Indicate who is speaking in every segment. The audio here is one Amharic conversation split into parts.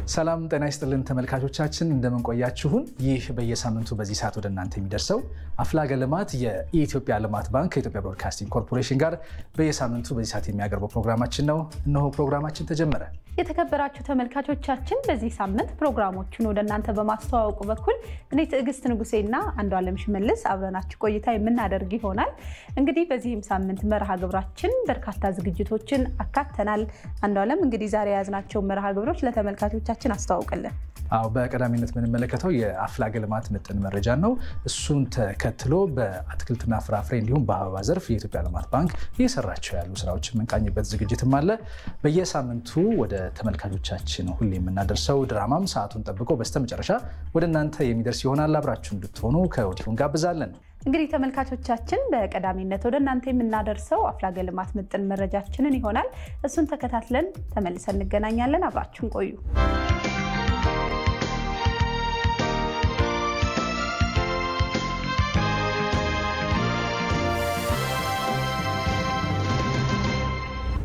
Speaker 1: ሰላም ጤና ይስጥልን ተመልካቾቻችን እንደምን ቆያችሁን? ይህ በየሳምንቱ በዚህ ሰዓት ወደ እናንተ የሚደርሰው አፍላገ ልማት የኢትዮጵያ ልማት ባንክ ከኢትዮጵያ ብሮድካስቲንግ ኮርፖሬሽን ጋር በየሳምንቱ በዚህ ሰዓት የሚያቀርበው ፕሮግራማችን ነው። እነሆ ፕሮግራማችን ተጀመረ።
Speaker 2: የተከበራችሁ ተመልካቾቻችን በዚህ ሳምንት ፕሮግራሞችን ወደ እናንተ በማስተዋወቁ በኩል እኔ ትዕግስት ንጉሴና አንዷለም ሽመልስ አብረናችሁ ቆይታ የምናደርግ ይሆናል። እንግዲህ በዚህም ሳምንት መርሃ ግብራችን በርካታ ዝግጅቶችን አካተናል። አንዷለም እንግዲህ ዛሬ ያዝናቸው መርሃ ግብሮች ለተመልካቾቻችን አስተዋውቀልን።
Speaker 1: አዎ በቀዳሚነት የምንመለከተው የአፍላገ ልማት ምጥን መረጃ ነው። እሱን ተከትሎ በአትክልትና ፍራፍሬ እንዲሁም በአበባ ዘርፍ የኢትዮጵያ ልማት ባንክ እየሰራቸው ያሉ ስራዎችን የምንቃኝበት ዝግጅትም አለ። በየሳምንቱ ወደ ተመልካቾቻችን ሁሌ የምናደርሰው ድራማም ሰዓቱን ጠብቆ በስተመጨረሻ ወደ እናንተ የሚደርስ ይሆናል። አብራችሁ እንድትሆኑ ከወዲሁ እንጋብዛለን።
Speaker 2: እንግዲህ ተመልካቾቻችን በቀዳሚነት ወደ እናንተ የምናደርሰው አፍላገ ልማት ምጥን መረጃችንን ይሆናል። እሱን ተከታትለን ተመልሰን እንገናኛለን። አብራችሁን ቆዩ።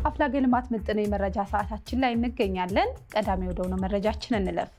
Speaker 2: አፍላገ ልማት ምጥን የመረጃ ሰዓታችን ላይ እንገኛለን። ቀዳሚ ወደሆነ መረጃችን እንለፍ።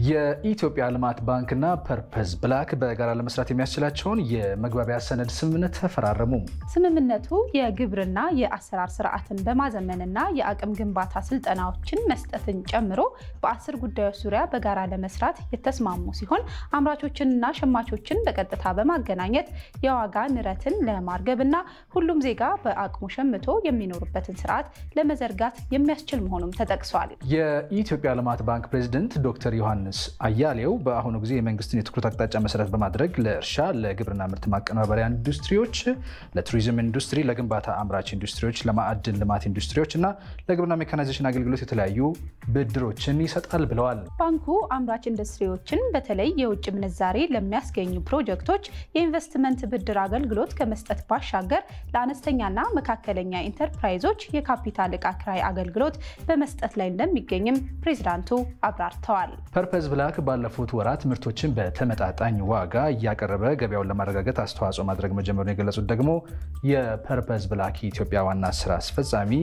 Speaker 1: የኢትዮጵያ ልማት ባንክና ፐርፐዝ ብላክ በጋራ ለመስራት የሚያስችላቸውን የመግባቢያ ሰነድ ስምምነት ተፈራረሙ።
Speaker 2: ስምምነቱ የግብርና የአሰራር ስርዓትን በማዘመንና የአቅም ግንባታ ስልጠናዎችን መስጠትን ጨምሮ በ10 ጉዳዮች ዙሪያ በጋራ ለመስራት የተስማሙ ሲሆን አምራቾችንና ሸማቾችን በቀጥታ በማገናኘት የዋጋ ንረትን ለማርገብና ሁሉም ዜጋ በአቅሙ ሸምቶ የሚኖርበትን ስርዓት ለመዘርጋት የሚያስችል መሆኑም ተጠቅሷል።
Speaker 1: የኢትዮጵያ ልማት ባንክ ፕሬዝዳንት ዶክተር ዮሐንስ አያሌው በአሁኑ ጊዜ የመንግስትን የትኩረት አቅጣጫ መሰረት በማድረግ ለእርሻ፣ ለግብርና ምርት ማቀነባበሪያ ኢንዱስትሪዎች፣ ለቱሪዝም ኢንዱስትሪ፣ ለግንባታ አምራች ኢንዱስትሪዎች፣ ለማዕድን ልማት ኢንዱስትሪዎች እና ለግብርና ሜካናይዜሽን አገልግሎት የተለያዩ ብድሮችን ይሰጣል ብለዋል።
Speaker 2: ባንኩ አምራች ኢንዱስትሪዎችን በተለይ የውጭ ምንዛሬ ለሚያስገኙ ፕሮጀክቶች የኢንቨስትመንት ብድር አገልግሎት ከመስጠት ባሻገር ለአነስተኛና መካከለኛ ኢንተርፕራይዞች የካፒታል ዕቃ ክራይ አገልግሎት በመስጠት ላይ እንደሚገኝም ፕሬዝዳንቱ አብራርተዋል።
Speaker 1: ፐርፐዝ ብላክ ባለፉት ወራት ምርቶችን በተመጣጣኝ ዋጋ እያቀረበ ገበያውን ለማረጋገጥ አስተዋጽኦ ማድረግ መጀመሩን የገለጹት ደግሞ የፐርፐዝ ብላክ ኢትዮጵያ ዋና ስራ አስፈጻሚ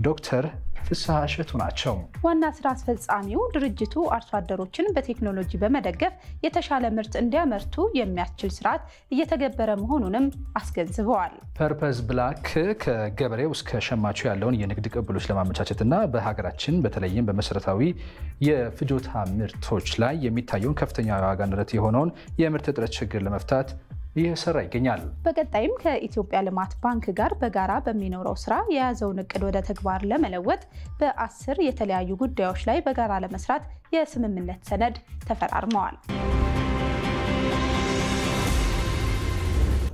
Speaker 1: ዶክተር ፍስሐ እሸቱ ናቸው።
Speaker 2: ዋና ስራ አስፈጻሚው ድርጅቱ አርሶ አደሮችን በቴክኖሎጂ በመደገፍ የተሻለ ምርት እንዲያመርቱ የሚያስችል ስርዓት እየተገበረ መሆኑንም አስገንዝበዋል።
Speaker 1: ፐርፐዝ ብላክ ከገበሬው እስከ ሸማቹ ያለውን የንግድ ቅብሎች ለማመቻቸትና በሀገራችን በተለይም በመሰረታዊ የፍጆታ ምርቶች ላይ የሚታየውን ከፍተኛ ዋጋ ንረት የሆነውን የምርት እጥረት ችግር ለመፍታት እየሰራ ይገኛል።
Speaker 2: በቀጣይም ከኢትዮጵያ ልማት ባንክ ጋር በጋራ በሚኖረው ስራ የያዘውን እቅድ ወደ ተግባር ለመለወጥ በ10 የተለያዩ ጉዳዮች ላይ በጋራ ለመስራት የስምምነት ሰነድ ተፈራርመዋል።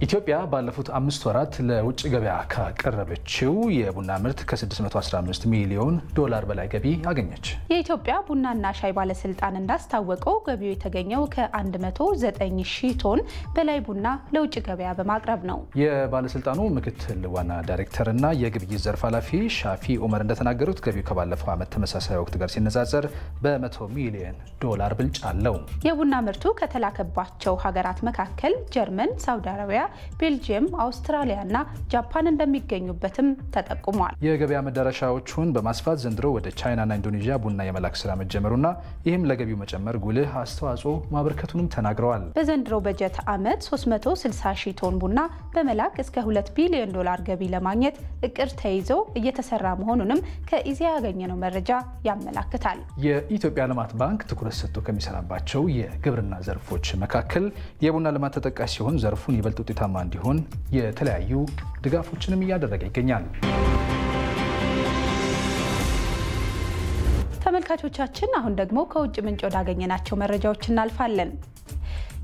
Speaker 1: ኢትዮጵያ ባለፉት 5 ወራት ለውጭ ገበያ ካቀረበችው የቡና ምርት ከ615 ሚሊዮን ዶላር በላይ ገቢ አገኘች።
Speaker 2: የኢትዮጵያ ቡናና ሻይ ባለስልጣን እንዳስታወቀው ገቢው የተገኘው ከ109 ሺህ ቶን በላይ ቡና ለውጭ ገበያ በማቅረብ ነው።
Speaker 1: የባለስልጣኑ ምክትል ዋና ዳይሬክተርና የግብይት ዘርፍ ኃላፊ ሻፊ ኡመር እንደተናገሩት ገቢው ከባለፈው ዓመት ተመሳሳይ ወቅት ጋር ሲነጻጸር በ100 ሚሊዮን ዶላር ብልጫ አለው።
Speaker 2: የቡና ምርቱ ከተላከባቸው ሀገራት መካከል ጀርመን፣ ሳውዲ አረቢያ፣ ቤልጂየም፣ አውስትራሊያ እና ጃፓን እንደሚገኙበትም ተጠቁሟል።
Speaker 1: የገበያ መዳረሻዎቹን በማስፋት ዘንድሮ ወደ ቻይናና ኢንዶኔዥያ ቡና የመላክ ስራ መጀመሩና ይህም ለገቢው መጨመር ጉልህ አስተዋጽኦ ማበርከቱንም ተናግረዋል።
Speaker 2: በዘንድሮ በጀት ዓመት 360 ሺህ ቶን ቡና በመላክ እስከ 2 ቢሊዮን ዶላር ገቢ ለማግኘት እቅድ ተይዞ እየተሰራ መሆኑንም ከኢዜአ ያገኘነው መረጃ ያመላክታል።
Speaker 1: የኢትዮጵያ ልማት ባንክ ትኩረት ሰጥቶ ከሚሰራባቸው የግብርና ዘርፎች መካከል የቡና ልማት ተጠቃሽ ሲሆን ዘርፉን ይበልጥ ውጤታማ እንዲሆን የተለያዩ ድጋፎችንም እያደረገ ይገኛል።
Speaker 2: ተመልካቾቻችን አሁን ደግሞ ከውጭ ምንጭ ወዳገኘናቸው መረጃዎች እናልፋለን።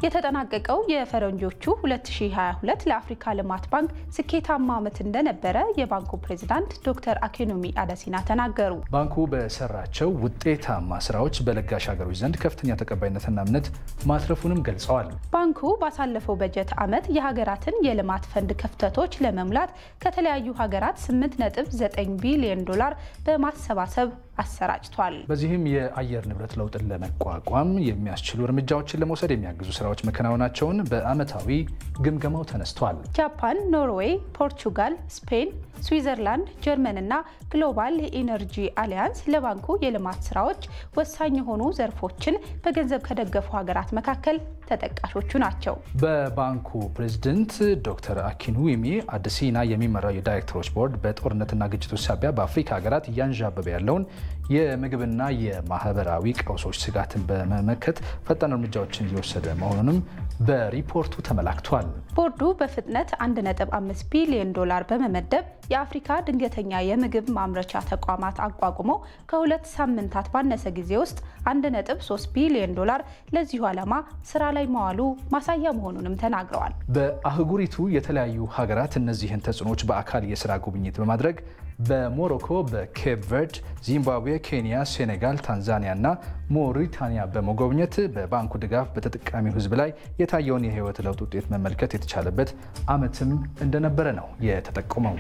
Speaker 2: የተጠናቀቀው የፈረንጆቹ 2022 ለአፍሪካ ልማት ባንክ ስኬታማ ዓመት እንደነበረ የባንኩ ፕሬዝዳንት ዶክተር አኬኑሚ አደሲና ተናገሩ።
Speaker 1: ባንኩ በሰራቸው ውጤታማ ስራዎች በለጋሽ ሀገሮች ዘንድ ከፍተኛ ተቀባይነትና እምነት ማትረፉንም ገልጸዋል።
Speaker 2: ባንኩ ባሳለፈው በጀት ዓመት የሀገራትን የልማት ፈንድ ክፍተቶች ለመሙላት ከተለያዩ ሀገራት 8.9 ቢሊዮን ዶላር በማሰባሰብ አሰራጭቷል።
Speaker 1: በዚህም የአየር ንብረት ለውጥን ለመቋቋም የሚያስችሉ እርምጃዎችን ለመውሰድ የሚያግዙ ስራዎች መከናወናቸውን በአመታዊ ግምገማው ተነስቷል።
Speaker 2: ጃፓን፣ ኖርዌይ፣ ፖርቹጋል፣ ስፔን፣ ስዊዘርላንድ፣ ጀርመን እና ግሎባል ኢነርጂ አሊያንስ ለባንኩ የልማት ስራዎች ወሳኝ የሆኑ ዘርፎችን በገንዘብ ከደገፉ ሀገራት መካከል ተጠቃሾቹ ናቸው።
Speaker 1: በባንኩ ፕሬዝዳንት ዶክተር አኪንዊሚ አዲሲና የሚመራው የዳይሬክተሮች ቦርድ በጦርነትና ግጭቶች ሳቢያ በአፍሪካ ሀገራት እያንዣበበ ያለውን የምግብና የማህበራዊ ቀውሶች ስጋትን በመመከት ፈጣን እርምጃዎችን እየወሰደ መሆኑንም በሪፖርቱ ተመላክቷል። ቦርዱ
Speaker 2: በፍጥነት 1.5 ቢሊዮን ዶላር በመመደብ የአፍሪካ ድንገተኛ የምግብ ማምረቻ ተቋማት አቋቁሞ ከ2 ሳምንታት ባነሰ ጊዜ ውስጥ 1.3 ቢሊዮን ዶላር ለዚሁ ዓላማ ስራ ላይ መዋሉ ማሳያ መሆኑንም ተናግረዋል።
Speaker 1: በአህጉሪቱ የተለያዩ ሀገራት እነዚህን ተጽዕኖዎች በአካል የስራ ጉብኝት በማድረግ በሞሮኮ፣ በኬፕ ቨርድ፣ ዚምባብዌ፣ ኬንያ፣ ሴኔጋል፣ ታንዛኒያ እና ሞሪታኒያ በመጎብኘት በባንኩ ድጋፍ በተጠቃሚው ሕዝብ ላይ የታየውን የህይወት ለውጥ ውጤት መመልከት የተቻለበት ዓመትም እንደነበረ ነው የተጠቆመው።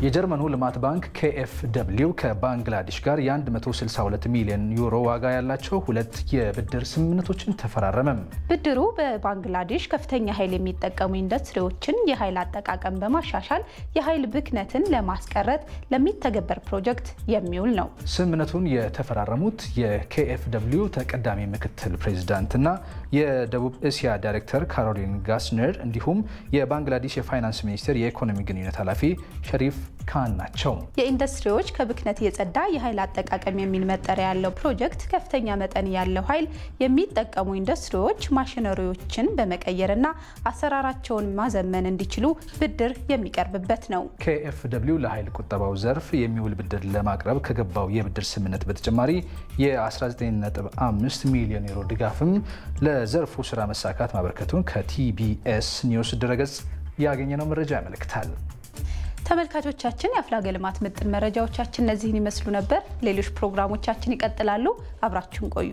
Speaker 1: የጀርመኑ ልማት ባንክ KfW ከባንግላዴሽ ጋር የ162 ሚሊዮን ዩሮ ዋጋ ያላቸው 2 የብድር ስምምነቶችን ተፈራረመ።
Speaker 2: ብድሩ በባንግላዴሽ ከፍተኛ ኃይል የሚጠቀሙ ኢንዱስትሪዎችን የኃይል አጠቃቀም በማሻሻል የኃይል ብክነትን ለማስቀረት ለሚተገበር ፕሮጀክት የሚውል ነው።
Speaker 1: ስምምነቱን የተፈራረሙት የKfW ተቀዳሚ ምክትል ፕሬዝዳንትና የደቡብ እስያ ዳይሬክተር ካሮሊን ጋስነር እንዲሁም የባንግላዴሽ የፋይናንስ ሚኒስቴር የኢኮኖሚ ግንኙነት ኃላፊ ሸሪፍ ካን ናቸው።
Speaker 2: የኢንዱስትሪዎች ከብክነት የጸዳ የኃይል አጠቃቀም የሚል መጠሪያ ያለው ፕሮጀክት ከፍተኛ መጠን ያለው ኃይል የሚጠቀሙ ኢንዱስትሪዎች ማሽነሪዎችን በመቀየርና አሰራራቸውን ማዘመን እንዲችሉ ብድር የሚቀርብበት ነው።
Speaker 1: KfW ለኃይል ቁጠባው ዘርፍ የሚውል ብድር ለማቅረብ ከገባው የብድር ስምምነት በተጨማሪ የ19.5 ሚሊዮን ዩሮ ድጋፍም ለዘርፉ ስራ መሳካት ማበርከቱን ከቲቢኤስ ኒውስ ድረገጽ ያገኘነው መረጃ ያመለክታል።
Speaker 2: ተመልካቾቻችን የአፍላገ ልማት ምጥን መረጃዎቻችን እነዚህን ይመስሉ ነበር። ሌሎች ፕሮግራሞቻችን ይቀጥላሉ። አብራችሁን ቆዩ።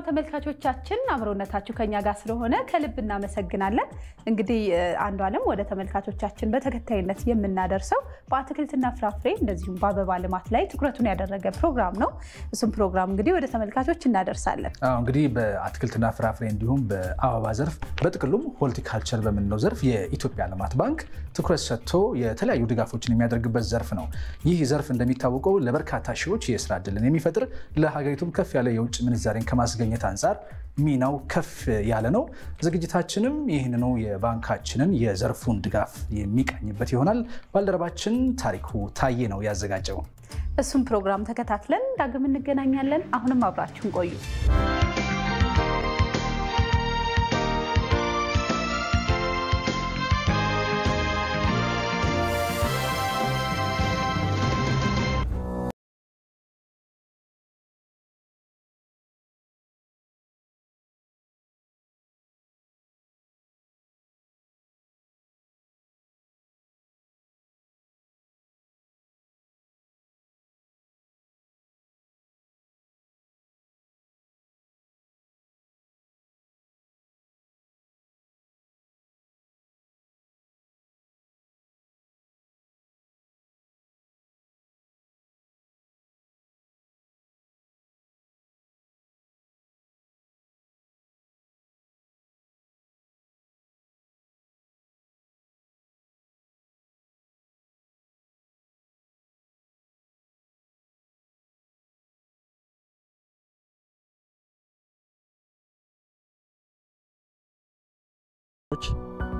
Speaker 2: ተመልካቾቻችን አብሮነታችሁ ከኛ ጋር ስለሆነ ከልብ እናመሰግናለን። እንግዲህ አንዱ ዓለም ወደ ተመልካቾቻችን በተከታይነት የምናደርሰው በአትክልትና ፍራፍሬ እንደዚሁም በአበባ ልማት ላይ ትኩረቱን ያደረገ ፕሮግራም ነው። እሱም ፕሮግራም እንግዲህ ወደ ተመልካቾች እናደርሳለን።
Speaker 1: እንግዲህ በአትክልትና ፍራፍሬ እንዲሁም በአበባ ዘርፍ በጥቅሉም ሆርቲካልቸር በመንነው ዘርፍ የኢትዮጵያ ልማት ባንክ ትኩረት ሰጥቶ የተለያዩ ድጋፎችን የሚያደርግበት ዘርፍ ነው። ይህ ዘርፍ እንደሚታወቀው ለበርካታ ሺዎች የስራ ዕድልን የሚፈጥር ለሀገሪቱም ከፍ ያለ የውጭ ምንዛሬን ከማስገኘት አንፃር ሚናው ከፍ ያለ ነው። ዝግጅታችንም ይህንኑ የባንካችንን የዘርፉን ድጋፍ የሚቃኝበት ይሆናል። ባልደረባችን ታሪኩ ታዬ ነው ያዘጋጀው።
Speaker 2: እሱም ፕሮግራም ተከታትለን ዳግም እንገናኛለን። አሁንም አብራችሁን ቆዩ።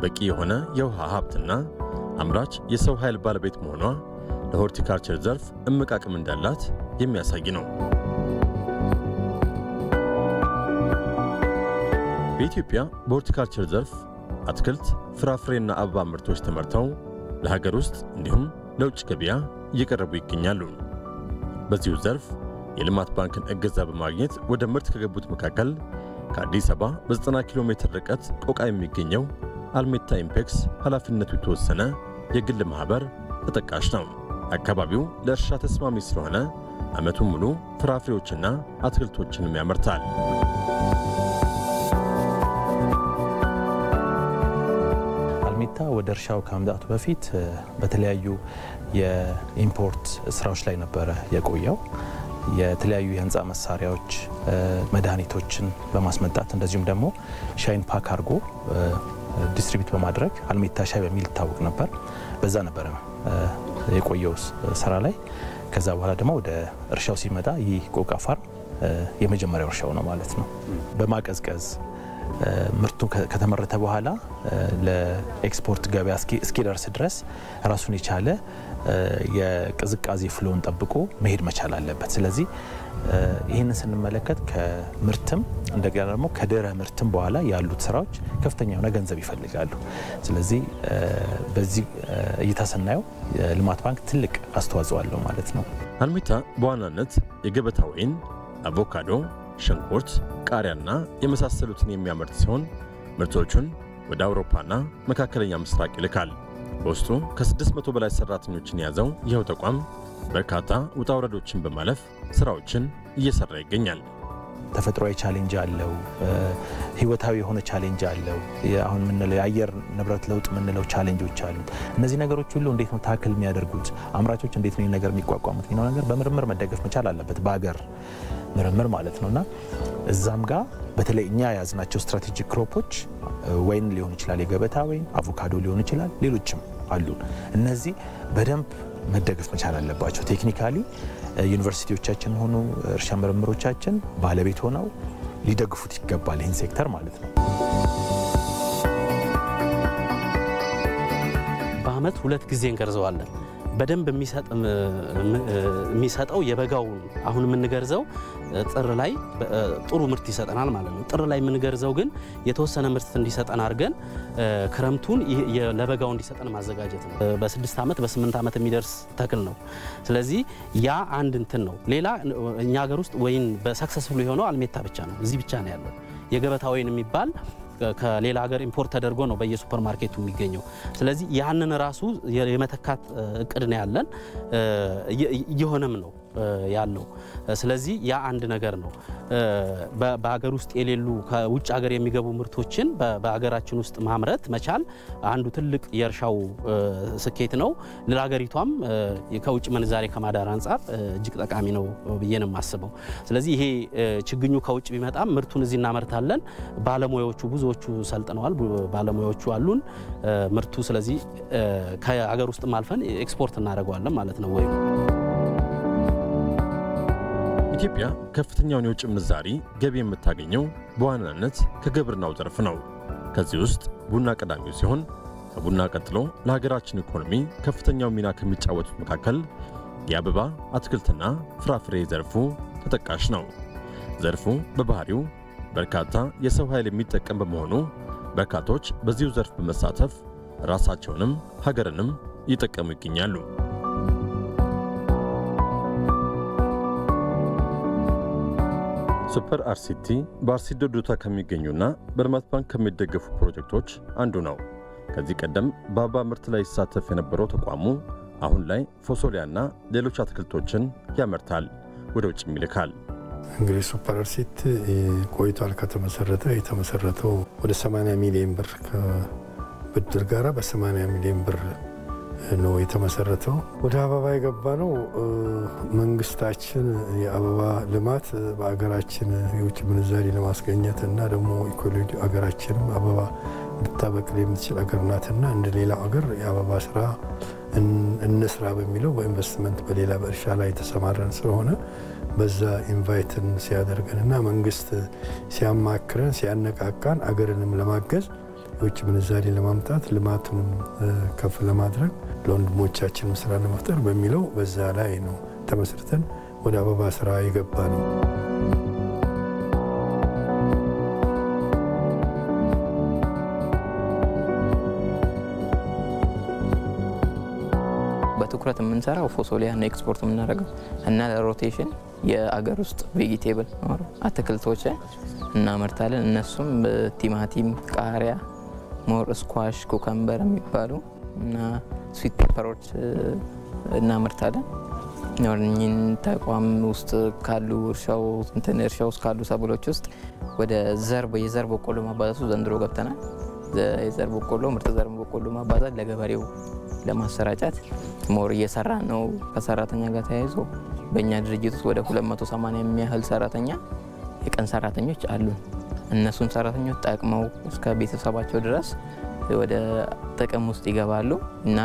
Speaker 3: በቂ የሆነ የውሃ ሀብትና አምራች የሰው ኃይል ባለቤት መሆኗ ለሆርቲካልቸር ዘርፍ እምቅ አቅም እንዳላት የሚያሳይ ነው። በኢትዮጵያ በሆርቲካልቸር ዘርፍ አትክልት፣ ፍራፍሬና አበባ ምርቶች ተመርተው ለሀገር ውስጥ እንዲሁም ለውጭ ገበያ እየቀረቡ ይገኛሉ። በዚሁ ዘርፍ የልማት ባንክን እገዛ በማግኘት ወደ ምርት ከገቡት መካከል ከአዲስ አበባ በ90 ኪሎ ሜትር ርቀት ቆቃ የሚገኘው አልሜታ ኢምፔክስ ኃላፊነቱ የተወሰነ የግል ማህበር ተጠቃሽ ነው። አካባቢው ለእርሻ ተስማሚ ስለሆነ ዓመቱን ሙሉ ፍራፍሬዎችና አትክልቶችንም ያመርታል።
Speaker 4: አልሜታ ወደ እርሻው ከመምጣቱ በፊት በተለያዩ የኢምፖርት ስራዎች ላይ ነበረ የቆየው። የተለያዩ የህንፃ መሳሪያዎች፣ መድኃኒቶችን በማስመጣት እንደዚሁም ደግሞ ሻይን ፓክ አድርጎ ዲስትሪቢዩት በማድረግ አልሜታ ሻይ በሚል ይታወቅ ነበር። በዛ ነበረ የቆየው ስራ ላይ። ከዛ በኋላ ደግሞ ወደ እርሻው ሲመጣ ይህ ቆቃ ፋርም የመጀመሪያው እርሻው ነው ማለት ነው። በማቀዝቀዝ ምርቱ ከተመረተ በኋላ ለኤክስፖርት ገበያ እስኪደርስ ድረስ ራሱን የቻለ የቅዝቃዜ ፍሎን ጠብቆ መሄድ መቻል አለበት። ስለዚህ ይህንን ስንመለከት ከምርትም እንደገና ደግሞ ከድህረ ምርትም በኋላ ያሉት ስራዎች ከፍተኛ የሆነ ገንዘብ ይፈልጋሉ። ስለዚህ በዚህ እይታ ስናየው ልማት ባንክ ትልቅ አስተዋጽኦ አለው ማለት ነው።
Speaker 3: አልሜታ በዋናነት የገበታ ወይን፣ አቮካዶ፣ ሽንኩርት፣ ቃሪያና የመሳሰሉትን የሚያመርት ሲሆን ምርቶቹን ወደ አውሮፓና መካከለኛ ምስራቅ ይልካል። በውስጡ ከ600 በላይ ሰራተኞችን የያዘው ይኸው ተቋም በርካታ ውጣ ውረዶችን በማለፍ ስራዎችን እየሰራ ይገኛል።
Speaker 4: ተፈጥሯዊ ቻሌንጅ አለው፣ ህይወታዊ የሆነ ቻሌንጅ አለው። አሁን ምንለው የአየር ንብረት ለውጥ ምንለው ቻሌንጆች አሉ። እነዚህ ነገሮች ሁሉ እንዴት ነው ታክል የሚያደርጉት፣ አምራቾች እንዴት ነው ነገር የሚቋቋሙት ነው ነገር በምርምር መደገፍ መቻል አለበት፣ በአገር ምርምር ማለት ነውና እዛም ጋር በተለይ እኛ ያዝናቸው ስትራቴጂክ ክሮፖች ወይን ሊሆን ይችላል፣ የገበታ ወይን፣ አቮካዶ ሊሆን ይችላል፣ ሌሎችም አሉ። እነዚህ በደንብ መደገፍ መቻል አለባቸው። ቴክኒካሊ ዩኒቨርሲቲዎቻችን ሆኑ እርሻ ምርምሮቻችን ባለቤት ሆነው ሊደግፉት ይገባል ይህን ሴክተር ማለት ነው።
Speaker 5: በአመት 2 ጊዜ እንገርዘዋለን። በደንብ የሚሰጠው የበጋው አሁን የምንገርዘው ጥር ላይ ጥሩ ምርት ይሰጠናል ማለት ነው። ጥር ላይ የምንገርዘው ግን የተወሰነ ምርት እንዲሰጠን አድርገን ክረምቱን ለበጋው እንዲሰጠን ማዘጋጀት ነው። በ6 ዓመት በ8 ዓመት የሚደርስ ተክል ነው። ስለዚህ ያ አንድ እንትን ነው። ሌላ እኛ ሀገር ውስጥ ወይን በሰክሰስፉል የሆነው አልሜታ ብቻ ነው፣ እዚህ ብቻ ነው ያለው። የገበታ ወይን የሚባል ከሌላ ሀገር ኢምፖርት ተደርጎ ነው በየሱፐር ማርኬቱ የሚገኘው። ስለዚህ ያንን ራሱ የመተካት እቅድ ነው ያለን፣ እየሆነም ነው ያለው። ስለዚህ ያ አንድ ነገር ነው። በሀገር ውስጥ የሌሉ ከውጭ ሀገር የሚገቡ ምርቶችን በሀገራችን ውስጥ ማምረት መቻል አንዱ ትልቅ የእርሻው ስኬት ነው። ለሀገሪቷም ከውጭ ምንዛሬ ከማዳር አንጻር እጅግ ጠቃሚ ነው ብዬ ነው የማስበው። ስለዚህ ይሄ ችግኙ ከውጭ ቢመጣም ምርቱን እዚህ እናመርታለን። ባለሙያዎቹ ብዙዎቹ ሰልጥነዋል፣ ባለሙያዎቹ አሉን ምርቱ። ስለዚህ ከሀገር ውስጥ አልፈን ኤክስፖርት እናደርገዋለን ማለት ነው። ወይ
Speaker 3: ኢትዮጵያ ከፍተኛውን የውጭ ምንዛሪ ገቢ የምታገኘው በዋናነት ከግብርናው ዘርፍ ነው። ከዚህ ውስጥ ቡና ቀዳሚው ሲሆን ከቡና ቀጥሎ ለሀገራችን ኢኮኖሚ ከፍተኛው ሚና ከሚጫወቱት መካከል የአበባ አትክልትና ፍራፍሬ ዘርፉ ተጠቃሽ ነው። ዘርፉ በባህሪው በርካታ የሰው ኃይል የሚጠቀም በመሆኑ በርካቶች በዚሁ ዘርፍ በመሳተፍ ራሳቸውንም ሀገርንም ይጠቀሙ ይገኛሉ። ሱፐር አርሲቲ በአርሲዶ ዶታ ከሚገኙና በልማት ባንክ ከሚደገፉ ፕሮጀክቶች አንዱ ነው። ከዚህ ቀደም በአበባ ምርት ላይ ይሳተፍ የነበረው ተቋሙ አሁን ላይ ፎሶሊያና ሌሎች አትክልቶችን ያመርታል፣ ወደ ውጭም ይልካል።
Speaker 6: እንግዲህ ሱፐር አርሲቲ ቆይቷል የተመሰረተው ወደ 80 ሚሊዮን ብር ከብድር ጋራ በ80 ሚሊዮን ብር ነው የተመሰረተው። ወደ አበባ የገባ ነው መንግስታችን የአበባ ልማት በአገራችን የውጭ ምንዛሪ ለማስገኘት እና ደግሞ ኢኮሎጂ አገራችንም አበባ ልታበቅል የምትችል አገር ናትና እንደ ሌላ አገር የአበባ ስራ እንስራ በሚለው በኢንቨስትመንት በሌላ በእርሻ ላይ ተሰማራን ስለሆነ በዛ ኢንቫይትን ሲያደርገንና መንግስት ሲያማክረን ሲያነቃቃን አገርንም ለማገዝ የውጭ ምንዛሪ ለማምጣት ልማቱን ከፍ ለማድረግ ለወንድሞቻችን ስራ ለመፍጠር በሚለው በዛ ላይ ነው ተመስርተን ወደ አበባ ስራ የገባ ነው።
Speaker 7: በትኩረት የምንሰራው ፎሶሊያ ነው ኤክስፖርት የምናደርገው እና ለሮቴሽን የአገር ውስጥ ቬጂቴብል አትክልቶች እናመርታለን። እነሱም ቲማቲም፣ ቃሪያ፣ ሞር ስኳሽ፣ ኩከምበር የሚባሉ እና ስዊት ፔፐሮች እናመርታለን። እኚህን ተቋም ውስጥ ካሉ እርሻው ውስጥ ካሉ ሰብሎች ውስጥ ወደ የዘር በቆሎ ማባዛቱ ዘንድሮ ገብተናል። የዘር በቆሎ ምርጥ ዘር በቆሎ ማባዛት ለገበሬው ለማሰራጨት ሞር እየሰራ ነው። ከሰራተኛ ጋር ተያይዞ በእኛ ድርጅት ውስጥ ወደ 280 የሚያህል ሰራተኛ የቀን ሰራተኞች አሉ። እነሱን ሰራተኞች ጠቅመው እስከ ቤተሰባቸው ድረስ ወደ ጥቅም ውስጥ ይገባሉ እና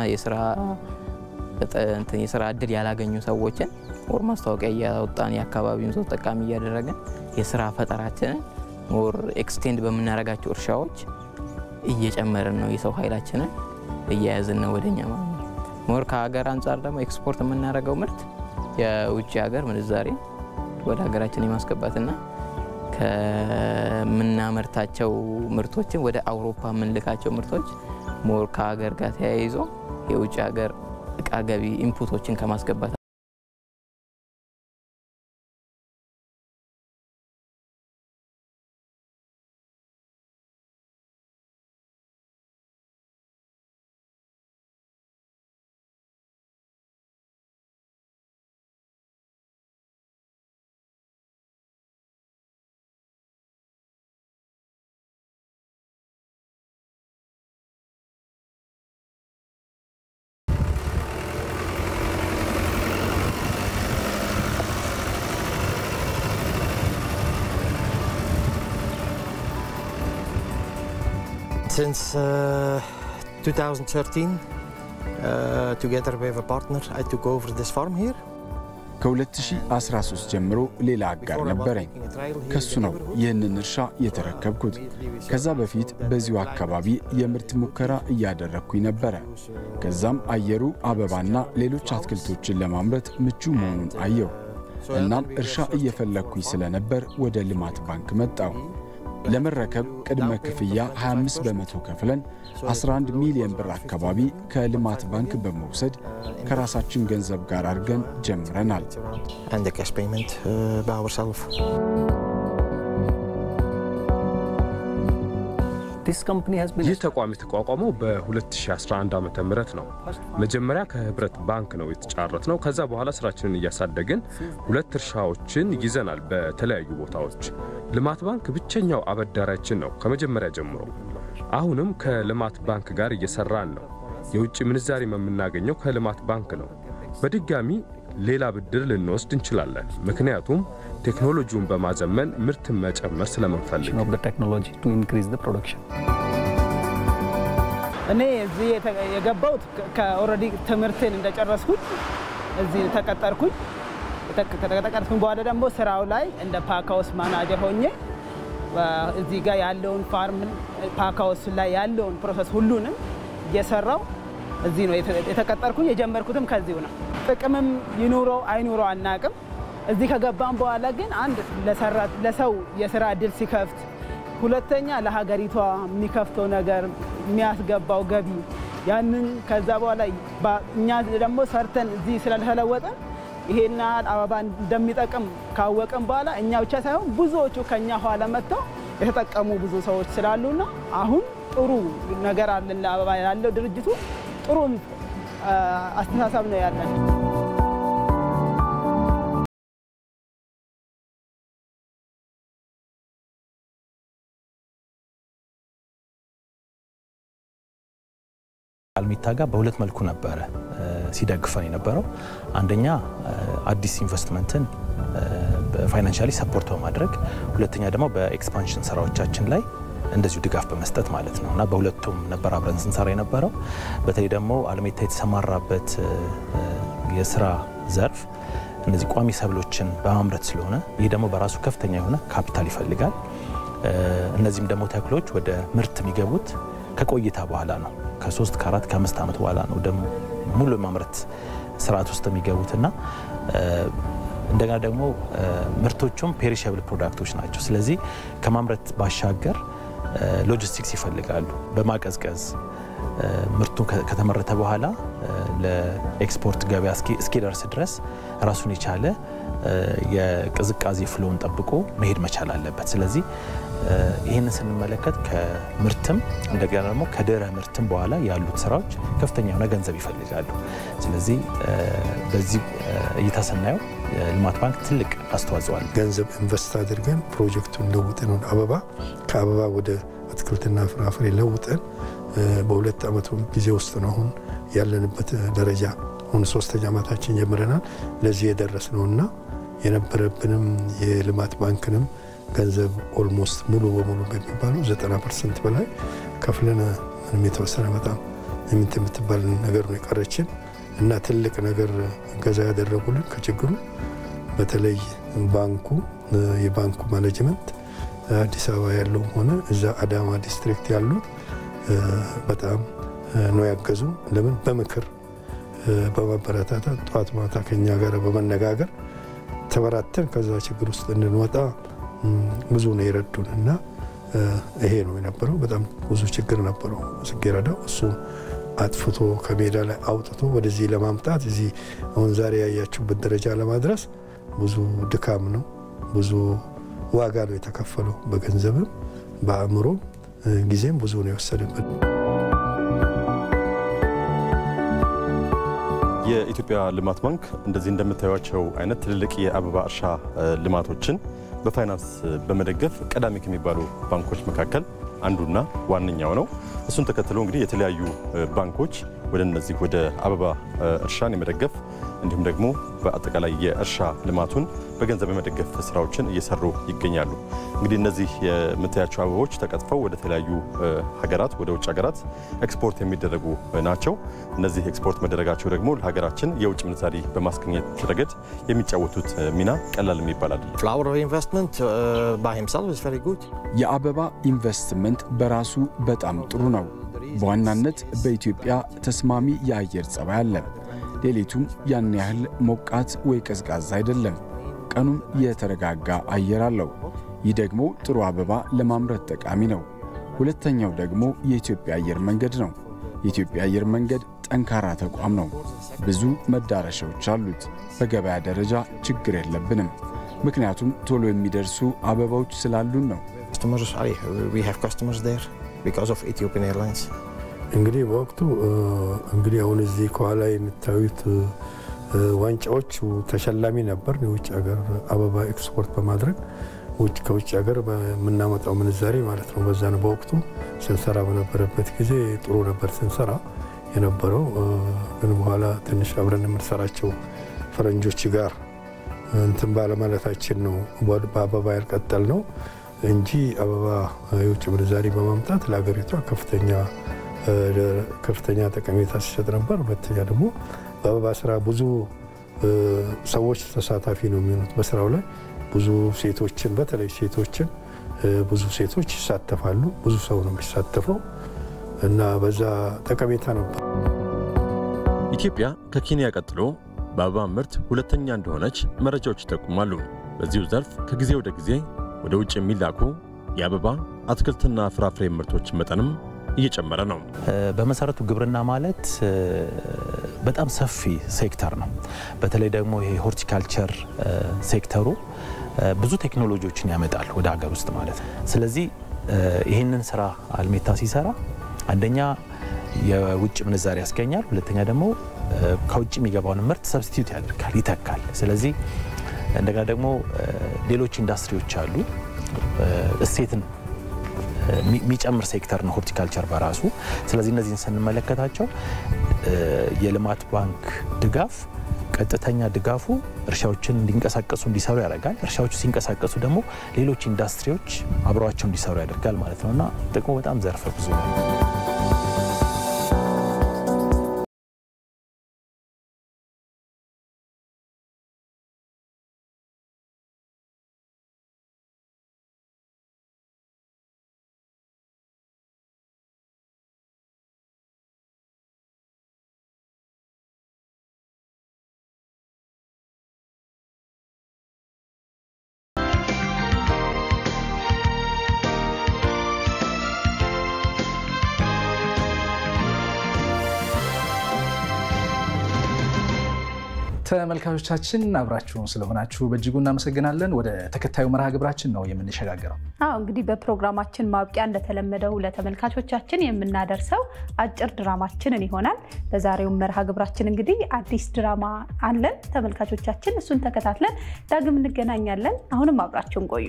Speaker 7: የስራ እድል ያላገኙ ሰዎችን ሞር ማስታወቂያ እያወጣን የአካባቢውን ሰው ተጠቃሚ እያደረግን የስራ ፈጠራችንን ሞር ኤክስቴንድ በምናደርጋቸው እርሻዎች እየጨመርን ነው። የሰው ኃይላችንን እያያዝን ነው ወደኛ ማለት ነው። ሞር ከሀገር አንጻር ደግሞ ኤክስፖርት የምናደርገው ምርት የውጭ ሀገር ምንዛሬ ወደ ሀገራችን የማስገባትና ከምናመርታቸው ምርቶችን ወደ አውሮፓ የምንልካቸው ምርቶች ሞር ከሀገር ጋር ተያይዞ የውጭ ሀገር እቃ ገቢ ኢንፑቶችን ከማስገባት
Speaker 8: Since 2013, together with a partner, I took over this farm here.
Speaker 9: ከ2013 ጀምሮ ሌላ አጋር ነበረኝ። ከሱ ነው ይህንን እርሻ የተረከብኩት። ከዛ በፊት በዚሁ አካባቢ የምርት ሙከራ እያደረግኩኝ ነበረ። ከዛም አየሩ አበባና ሌሎች አትክልቶችን ለማምረት ምቹ መሆኑን አየሁ። እናም እርሻ እየፈለግኩኝ ስለነበር ወደ ልማት ባንክ መጣሁ። ለመረከብ ቅድመ ክፍያ 25 በመቶ ከፍለን 11 ሚሊዮን ብር አካባቢ ከልማት ባንክ በመውሰድ ከራሳችን ገንዘብ ጋር አድርገን ጀምረናል።
Speaker 8: And the cash payment by ourselves.
Speaker 10: ይህ ተቋም የተቋቋመው በ2011 ዓመተ ምህረት ነው። መጀመሪያ ከህብረት ባንክ ነው የተጫረት ነው። ከዛ በኋላ ስራችንን እያሳደግን 2 እርሻዎችን ይዘናል በተለያዩ ቦታዎች። ልማት ባንክ ብቸኛው አበዳሪያችን ነው ከመጀመሪያ ጀምሮ። አሁንም ከልማት ባንክ ጋር እየሰራን ነው። የውጭ ምንዛሪ የምናገኘው ከልማት ባንክ ነው። በድጋሚ ሌላ ብድር ልንወስድ እንችላለን። ምክንያቱም ቴክኖሎጂውን በማዘመን ምርት መጨመር ስለምንፈልግ።
Speaker 11: እኔ እዚህ የገባሁት ከኦልሬዲ ትምህርቴን እንደጨረስኩኝ እዚህ ተቀጠርኩኝ። ከተቀጠርኩኝ በኋላ ደግሞ ስራው ላይ እንደ ፓካውስ ማናጀር ሆኜ እዚህ ጋር ያለውን ፋርም ፓካውስ ላይ ያለውን ፕሮሰስ ሁሉንም እየሰራው እዚህ ነው የተቀጠርኩኝ። የጀመርኩትም ከዚሁ ነው። ጥቅምም ይኑረው አይኑረው አናቅም። እዚህ ከገባን በኋላ ግን አንድ ለሰው የስራ እድል ሲከፍት፣ ሁለተኛ ለሀገሪቷ የሚከፍተው ነገር የሚያስገባው ገቢ ያንን ከዛ በኋላ እኛ ደግሞ ሰርተን እዚህ ስለተለወጠን ይሄና አበባ እንደሚጠቅም ካወቅን በኋላ እኛ ብቻ ሳይሆን ብዙዎቹ ከኛ ኋላ መጥተው የተጠቀሙ ብዙ ሰዎች ስላሉና አሁን ጥሩ ነገር አለን። ለአበባ ያለው ድርጅቱ ጥሩ አስተሳሰብ ነው ያለን።
Speaker 4: አልሚታ ጋር በሁለት መልኩ ነበረ ሲደግፈን የነበረው። አንደኛ አዲስ ኢንቨስትመንትን በፋይናንሻሊ ሰፖርት በማድረግ፣ ሁለተኛ ደግሞ በኤክስፓንሽን ስራዎቻችን ላይ እንደዚሁ ድጋፍ በመስጠት ማለት ነው እና በሁለቱም ነበር አብረን ስንሰራ የነበረው። በተለይ ደግሞ አልሚታ የተሰማራበት የስራ ዘርፍ እነዚህ ቋሚ ሰብሎችን በማምረት ስለሆነ ይህ ደግሞ በራሱ ከፍተኛ የሆነ ካፒታል ይፈልጋል። እነዚህም ደግሞ ተክሎች ወደ ምርት የሚገቡት ከቆይታ በኋላ ነው ከ3 ከ4 ከ5 ዓመት በኋላ ነው ደግሞ ሙሉ ማምረት ስርዓት ውስጥ የሚገቡትና እንደገና ደግሞ ምርቶቹም ፔሪሸብል ፕሮዳክቶች ናቸው። ስለዚህ ከማምረት ባሻገር ሎጂስቲክስ ይፈልጋሉ። በማቀዝቀዝ ምርቱ ከተመረተ በኋላ ለኤክስፖርት ገበያ እስኪደርስ ድረስ ራሱን የቻለ የቅዝቃዜ ፍሎውን ጠብቆ መሄድ መቻል አለበት። ስለዚህ ይህንን ስንመለከት ከምርትም እንደገና ደግሞ ከድህረ ምርትም በኋላ ያሉት ስራዎች ከፍተኛ የሆነ ገንዘብ ይፈልጋሉ። ስለዚህ በዚህ እይታ ስናየው ልማት ባንክ ትልቅ አስተዋጽኦ አለው።
Speaker 6: ገንዘብ ኢንቨስት አድርገን ፕሮጀክቱን ለውጠን ከአበባ ወደ አትክልትና ፍራፍሬ ለውጠን በሁለት ዓመት ጊዜ ውስጥ ነው አሁን ያለንበት ደረጃ። አሁን 3ኛ ዓመታችን ጀምረናል ለዚህ የደረስነውና የነበረብንም የልማት ባንክንም ገንዘብ ኦልሞስት ሙሉ በሙሉ በሚባለው 90% በላይ ከፍለን ምንም የተወሰነ በጣም የምትባል ነገር ነው የቀረችን እና ትልቅ ነገር ገዛ ያደረጉልን ከችግሩ በተለይ ባንኩ የባንኩ ማኔጅመንት አዲስ አበባ ያለው ሆነ እዛ አዳማ ዲስትሪክት ያሉት በጣም ነው ያገዙ። ለምን በምክር በማበረታታት ጧት ማታ ከኛ ጋር በመነጋገር ተበራተን ከዛ ችግር ውስጥ እንድንወጣ ብዙ ነው የረዱን እና ይሄ ነው የነበረው። በጣም ብዙ ችግር ነበረው ጽጌረዳው እሱ አጥፍቶ ከሜዳ ላይ አውጥቶ ወደዚህ ለማምጣት እዚህ አሁን ዛሬ ያያችሁበት ደረጃ ለማድረስ ብዙ ድካም ነው፣ ብዙ ዋጋ ነው የተከፈለው። በገንዘብም በአእምሮ ጊዜም ብዙ ነው የወሰደበት።
Speaker 3: የኢትዮጵያ ልማት ባንክ እንደዚህ እንደምታዩቸው አይነት ትልልቅ የአበባ እርሻ ልማቶችን በፋይናንስ በመደገፍ ቀዳሚ ከሚባሉ ባንኮች መካከል አንዱና ዋነኛው ነው። እሱን ተከትሎ እንግዲህ የተለያዩ ባንኮች ወደ እነዚህ ወደ አበባ እርሻን የመደገፍ እንዲሁም ደግሞ በአጠቃላይ የእርሻ ልማቱን በገንዘብ የመደገፍ ስራዎችን እየሰሩ ይገኛሉ። እንግዲህ እነዚህ የምታያቸው አበቦች ተቀጥፈው ወደ ተለያዩ ሀገራት ወደ ውጭ ሀገራት ኤክስፖርት የሚደረጉ ናቸው። እነዚህ ኤክስፖርት መደረጋቸው ደግሞ ለሀገራችን የውጭ ምንዛሪ በማስገኘት ረገድ የሚጫወቱት ሚና ቀላል የሚባል አይደለም።
Speaker 8: Flower investment by himself is very good.
Speaker 9: የአበባ ኢንቨስትመንት በራሱ በጣም ጥሩ ነው። በዋናነት በኢትዮጵያ ተስማሚ የአየር ጸባይ አለ። ሌሊቱም ያን ያህል ሞቃት ወይ ቀዝቃዛ አይደለም። ቀኑም የተረጋጋ አየር አለው። ይህ ደግሞ ጥሩ አበባ ለማምረት ጠቃሚ ነው። ሁለተኛው ደግሞ የኢትዮጵያ አየር መንገድ ነው። የኢትዮጵያ አየር መንገድ ጠንካራ ተቋም ነው። ብዙ መዳረሻዎች አሉት። በገበያ ደረጃ ችግር የለብንም። ምክንያቱም ቶሎ የሚደርሱ አበባዎች ስላሉን ነው።
Speaker 8: We have customers there because of Ethiopian Airlines.
Speaker 6: እንግዲህ በወቅቱ እንግዲህ አሁን እዚህ ከኋላ የምታዩት ዋንጫዎች ተሸላሚ ነበር። የውጭ ሀገር አበባ ኤክስፖርት በማድረግ ከውጭ ሀገር የምናመጣው ምንዛሬ ማለት ነው። በዛ ነው በወቅቱ ስንሰራ በነበረበት ጊዜ ጥሩ ነበር ስንሰራ የነበረው። ግን በኋላ ትንሽ አብረን የምንሰራቸው ፈረንጆች ጋር እንትን ባለማለታችን ነው በአበባ ያልቀጠል ነው እንጂ አበባ የውጭ ምንዛሬ በማምጣት ለሀገሪቷ ከፍተኛ ጠቀሜታ ሲሰጥ ነበር። ሁለተኛ ደግሞ በአበባ ስራ ብዙ ሰዎች ተሳታፊ ነው የሚሆኑት በስራው ላይ ብዙ ሴቶችን በተለይ ሴቶችን ብዙ ሴቶች ይሳተፋሉ። ብዙ ሰው ነው የሚሳተፈው እና በዛ ጠቀሜታ ነበር።
Speaker 3: ኢትዮጵያ ከኬንያ ቀጥሎ በአበባ ምርት ሁለተኛ እንደሆነች መረጃዎች ይጠቁማሉ። በዚሁ ዘርፍ ከጊዜ ወደ ጊዜ ወደ ውጭ የሚላኩ የአበባ አትክልትና ፍራፍሬ ምርቶች መጠንም እየጨመረ ነው።
Speaker 4: በመሰረቱ ግብርና ማለት በጣም ሰፊ ሴክተር ነው። በተለይ ደግሞ ይሄ ሆርቲካልቸር ሴክተሩ ብዙ ቴክኖሎጂዎችን ያመጣል ወደ ሀገር ውስጥ ማለት ነው። ስለዚህ ይህንን ስራ አልሜታ ሲሰራ አንደኛ የውጭ ምንዛሪ ያስገኛል፣ ሁለተኛ ደግሞ ከውጭ የሚገባውን ምርት ሰብስቲዩት ያደርጋል፣ ይተካል። ስለዚህ እንደገና ደግሞ ሌሎች ኢንዱስትሪዎች አሉ። እሴትን የሚጨምር ሴክተር ነው ሆርቲካልቸር በራሱ። ስለዚህ እነዚህን ስንመለከታቸው የልማት ባንክ ድጋፍ ቀጥተኛ ድጋፉ እርሻዎችን እንዲንቀሳቀሱ እንዲሰሩ ያደርጋል። እርሻዎቹ ሲንቀሳቀሱ ደግሞ ሌሎች ኢንዱስትሪዎች አብረዋቸው እንዲሰሩ ያደርጋል ማለት ነውና ጥቅሙ በጣም ዘርፈ ብዙ ነው።
Speaker 1: ተመልካቾቻችን አብራችሁን ስለሆናችሁ በእጅጉ እናመሰግናለን። ወደ ተከታዩ መርሃ ግብራችን ነው የምንሸጋገረው።
Speaker 2: እንግዲህ በፕሮግራማችን ማብቂያ እንደተለመደው ለተመልካቾቻችን የምናደርሰው አጭር ድራማችንን ይሆናል። በዛሬው መርሃ ግብራችን እንግዲህ አዲስ ድራማ አለን። ተመልካቾቻችን እሱን ተከታትለን ዳግም እንገናኛለን። አሁንም አብራችሁን ቆዩ።